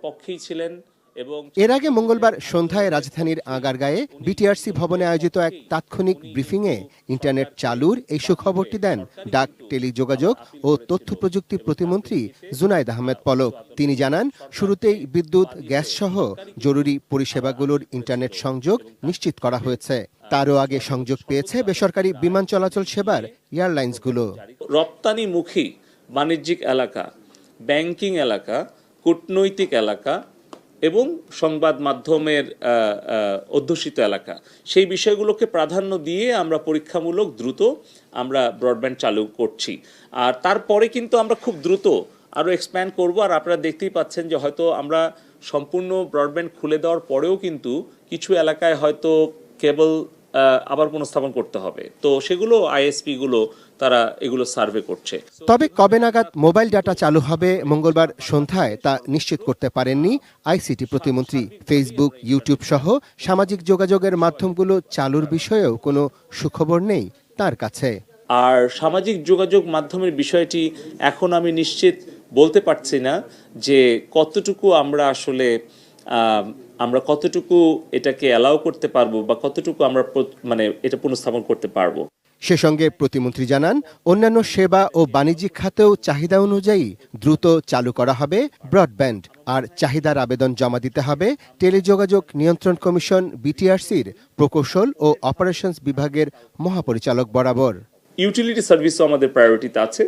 পক্ষেই ছিলেন। এবং এর আগে মঙ্গলবার সন্ধ্যায় রাজধানীর আগারগাঁয়ে বিটিআরসি ভবনে আয়োজিত এক তাৎক্ষণিক ব্রিফিংয়ে ইন্টারনেট চালুর এই সুখবরটি দেন ডাক, টেলিযোগাযোগ ও তথ্য প্রযুক্তি প্রতিমন্ত্রী জুনায়েদ আহমেদ পলক। তিনি জানান, শুরুতেই বিদ্যুৎ, গ্যাস সহ জরুরি পরিষেবাগুলোর ইন্টারনেট সংযোগ নিশ্চিত করা হয়েছে। তারও আগে সংযোগ পেয়েছে বেসরকারি বিমান চলাচল সেবার এয়ারলাইন্সগুলো। রপ্তানিমুখী বাণিজ্যিক এলাকা, ব্যাংকিং এলাকা, কূটনৈতিক এলাকা এবং সংবাদ মাধ্যমের অধ্যুষিত এলাকা, সেই বিষয়গুলোকে প্রাধান্য দিয়ে আমরা পরীক্ষামূলক দ্রুত আমরা ব্রডব্যান্ড চালু করছি। আর তারপরে কিন্তু আমরা খুব দ্রুত আরও এক্সপ্যান্ড করব। আর আপনারা দেখতেই পাচ্ছেন যে হয়তো আমরা সম্পূর্ণ ব্রডব্যান্ড খুলে দেওয়ার পরেও কিন্তু কিছু এলাকায় হয়তো কেবল আবার পুনঃস্থাপন করতে হবে। তো সেগুলো আইএসপি গুলো তারা এগুলো সার্ভে করছে। তবে কবে নাগাদ মোবাইল ডাটা চালু হবে মঙ্গলবার সন্ধ্যায় তা নিশ্চিত করতে পারেননি আইসিটি প্রতিমন্ত্রী। ফেসবুক, ইউটিউব সহ সামাজিক যোগাযোগের মাধ্যমগুলো চালুর বিষয়েও কোনো সুখবর নেই তার কাছে। আর সামাজিক যোগাযোগ মাধ্যমের বিষয়টি এখন আমি নিশ্চিত বলতে পারছি না যে কতটুকু আমরা আসলে কতটুকু এটাকে অ্যালাউ করতে পারবো বা কতটুকু আমরা এটা পুনঃস্থাপন করতে পারবো। সে সঙ্গে প্রতিমন্ত্রী জানান, অন্যান্য সেবা ও বাণিজ্যিক খাতেও চাহিদা অনুযায়ী দ্রুত চালু করা হবে ব্রডব্যান্ড। আর চাহিদার আবেদন জমা দিতে হবে টেলিযোগাযোগ নিয়ন্ত্রণ কমিশন বিটিআরসির প্রকৌশল ও অপারেশনস বিভাগের মহাপরিচালক বরাবর। ইউটিলিটি সার্ভিসও আমাদের প্রায়োরিটিতে আছে।